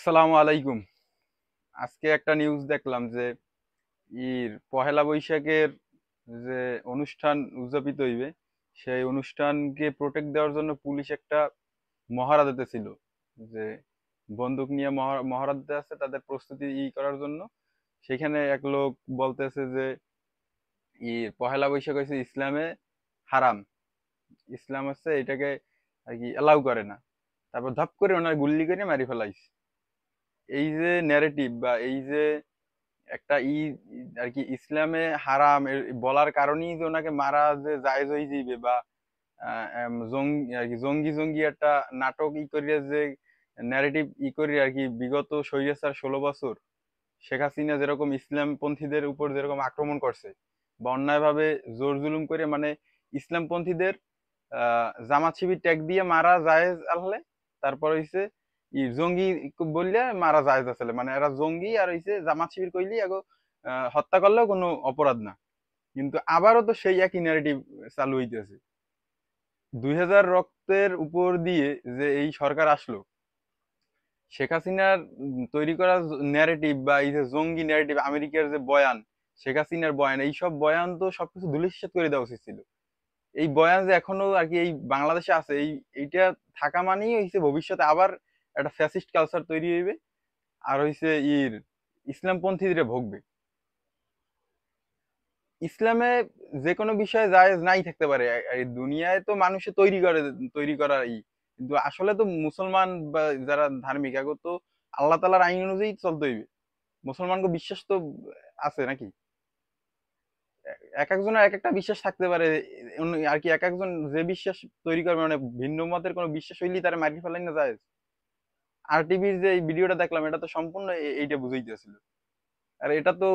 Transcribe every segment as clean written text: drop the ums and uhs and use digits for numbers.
আসসালামু আলাইকুম। আজকে একটা নিউজ দেখলাম যে পহেলা বৈশাখের যে অনুষ্ঠান উদযাপিত হইবে, সেই অনুষ্ঠানকে প্রোটেক্ট দেওয়ার জন্য পুলিশ একটা মহড়া দিতেছিল। যে বন্দুক নিয়ে মহড়া দিতে আছে তাদের প্রস্তুতি করার জন্য। সেখানে এক লোক বলতেছে যে পহেলা বৈশাখ হচ্ছে ইসলামে হারাম, ইসলাম হচ্ছে এটাকে আর কি এলাউ করে না। তারপর ধাপ করে ওনার গুল্লি করে মারি ফেলাইছে। এই যে ন্যারেটিভ বা এই যে একটা আর কি ইসলামে হারাম বলার কারণেই যে ওনাকে মারা যে জায়েজ হয়ে যাইবে, বা জঙ্গি আর কি জঙ্গি জঙ্গি একটা নাটক করিয়া যে ন্যারেটিভ করি আর কি। বিগত স্বৈরাচার 16 বছর শেখ হাসিনা যেরকম ইসলাম পন্থীদের উপর যেরকম আক্রমণ করছে বা অন্যায়ভাবে জোর জুলুম করে, মানে ইসলাম পন্থীদের জামাত শিবির ট্যাগ দিয়ে মারা জায়েজ আনলে, তারপর হইছে জঙ্গি বললে মারা জায়েজ আসলে, মানে এরা জঙ্গি আর হইছে জামাত শিবির কইলি আগো হত্যা করলেও কোনো অপরাধ না। কিন্তু আবারও তো সেই একই ন্যারেটিভ চালু হইতেছে। 2000 রক্তের উপর দিয়ে যে এই সরকার আসলো, শেখ হাসিনার তৈরি করা ন্যারেটিভ বা এই যে জঙ্গি ন্যারেটিভ, আমেরিকার যে বয়ান, শেখ হাসিনার বয়ান, এইসব বয়ান তো সবকিছু ধূলিসাৎ করে দেওয়া উচিত ছিল। এই বয়ান যে এখনো আর কি এই বাংলাদেশে আছে, এইটা থাকা মানেই হইছে ভবিষ্যতে আবার একটা ফ্যাসিস্ট কালচার তৈরি হইবে, আর হইছে ইসলামপন্থীরা ভোগবে। ইসলামে যে কোনো বিষয়ে জায়েজ নাই থাকতে পারে, এই দুনিয়ায় তো মানুষে তৈরি করার কিন্তু আসলে তো মুসলমান বা যারা ধার্মিক আগে তো আল্লাহ তাআলার আইন অনুযায়ী চলতে হইবে। মুসলমানকে বিশ্বাস তো আছে নাকি? এক একজনের এক একটা বিশ্বাস থাকতে পারে। আর কি এক একজন যে বিশ্বাস তৈরি করবে, মানে ভিন্ন মতের কোনো বিশ্বাস হইলেই তারা মারি ফেলাই না যায়। আর টিভির যে এই ভিডিওটা দেখলাম, এটা তো সম্পূর্ণ এইটা বুঝাইতেছিল। আর এটা তো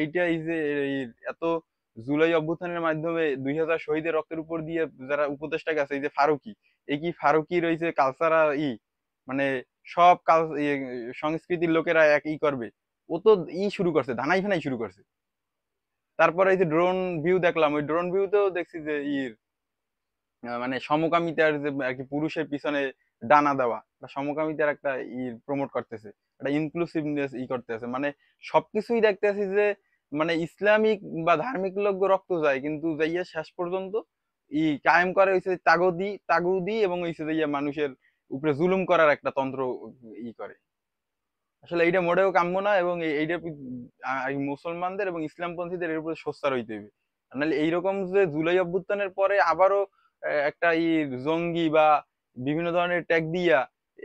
এইটা এই যে এই এত জুলাই অভ্যুত্থানের মাধ্যমে 2000 শহীদের রক্তের উপর দিয়ে যারা উপদেষ্টা গেছে, এই যে ফারুকি, এই কি ফারুকি রয়েছে কালচার মানে সব সংস্কৃতির লোকেরা এক করবে। ও তো শুরু করছে, ধানাই ফানাই শুরু করছে। তারপরে এই যে ড্রোন ভিউ দেখলাম, ওই ড্রোন ভিউতেও দেখছি যে মানে সমকামিতার যে আর কি পুরুষের পিছনে ডানা দেওয়া বা সমকামিতার একটা প্রমোট করতেছে, একটা ইনক্লুসিভনেস করতেছে, মানে সবকিছুই দেখতেছি যে মানে ইসলামিক বা ধার্মিক লোক রক্ত যায়, কিন্তু যাইয়া শেষ পর্যন্ত কায়েম করে হইছে তাগুদি এবং হইছে যাইয়া মানুষের উপরে জুলুম করার একটা তন্ত্র করে। আসলে এইটা মোটেও কাম্য না, এবং এইটা মুসলমানদের এবং ইসলামপন্থীদের এর উপরে সোচ্চার হইতে হবে। নাহলে এইরকম যে জুলাই অভ্যুত্থানের পরে আবারও একটা জঙ্গি বা বিভিন্ন ধরনের ট্যাগ দিয়া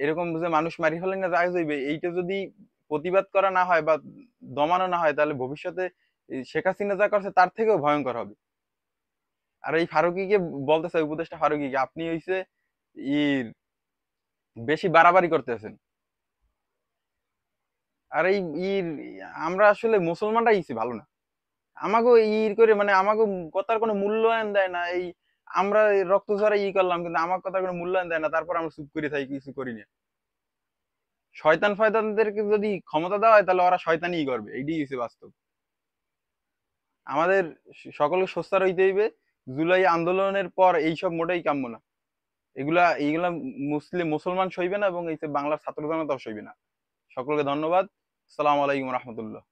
এরকম যে মানুষ মারি ফেলে না জায়েজ হইবে, এইটা যদি প্রতিবাদ করা না হয় বা দমানো না হয়, তাহলে ভবিষ্যতে এই শেখ হাসিনা যা করছে তার থেকেও ভয়ঙ্কর হবে। আর এই ফারুকিকে বলতেছে, উপদেষ্টা ফারুকিকে, আপনি হইছে ইর বেশি বাড়াবাড়ি করতেছেন। আর ইর আমরা আসলে মুসলমানরা ভালো না। আমাকে করে মানে আমাকে কথার কোনো মূল্যায়ন দেয় না। আমরা এই রক্ত ঝরা করলাম, কিন্তু আমার কথার কোনো মূল্যায়ন দেয় না, তারপর আমরা চুপ করে থাকি, কিছু করি না। শয়তান ফয়তানদেরকে যদি ক্ষমতা দেওয়া হয়, তাহলে ওরা শয়তানিই করবে, এইটাই হচ্ছে বাস্তব। আমাদের সকলকে সোচ্চার হইতে হইবে। জুলাই আন্দোলনের পর এইসব মোটেই কাম্য না। এইগুলা মুসলমান সইবে না, এবং এই যে বাংলার ছাত্র জনতাও সইবে না। সকলকে ধন্যবাদ। আসসালামু আলাইকুম রহমতুল্লাহ।